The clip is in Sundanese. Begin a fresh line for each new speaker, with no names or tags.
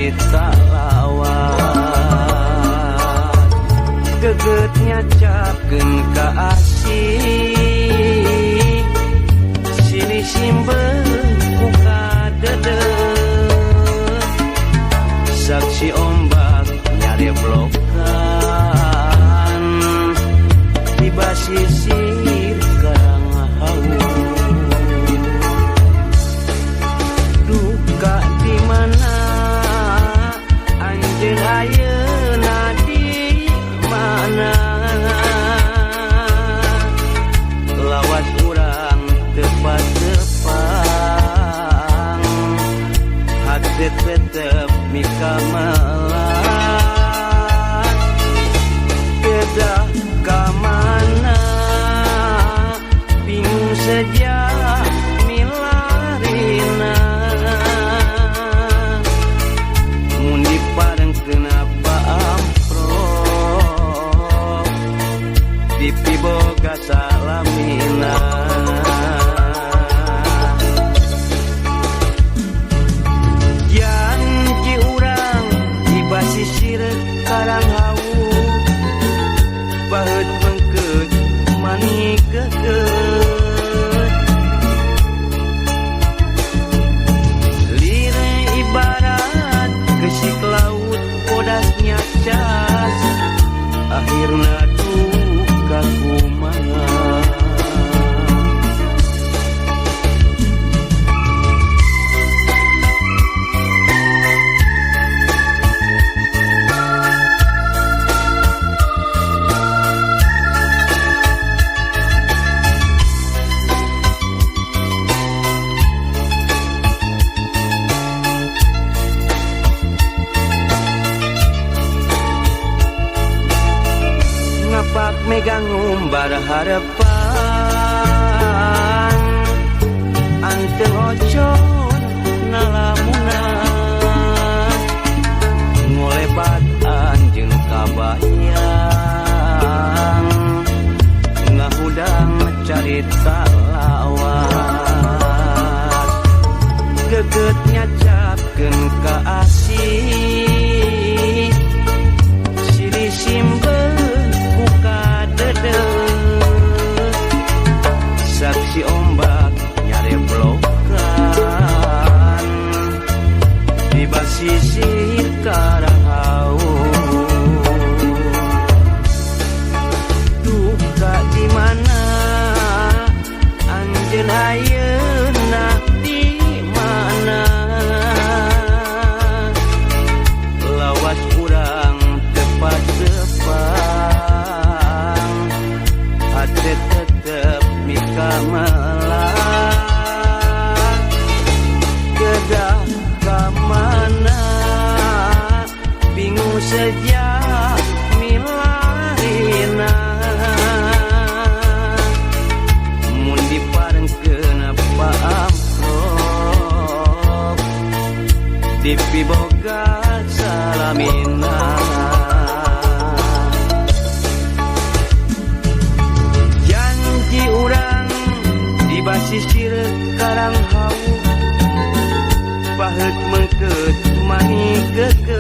carita lawan gegetnya capkeun ka asih silih simbeun ku kadeudeut saksi ombak nyari blokan di basisir karang hawu duka di mana anjeun ayeuna di mana lawas urang tepat-tepang hati tetep mika melas kedah ka mana bingung saja milarina mun dipareng kenapa amprok dipiboga salamina janji urang di basisir karang hawu baheut mengkeut mani kekeut lire ibarat gesik laut podasnya cas akhirna duka kumaha ngapak megang umbar harapan anteng ocon nalamunan ngolebat anjeun kabayang ngahudang carita lawas gegetnya capkeun ka asih silih simbeun ku kadeudeut saksi ombak nyari blokan di basisir karang hawu duka di mana anjeun ayeuna di mana lawas urang tepat-tepang hati tetep mika melas kedah ka mana bingung saja milarina mun diparengkeun apa amprok dipiboga salamina janji urang di basisir karang hawu baheut mengkeut mani kekeut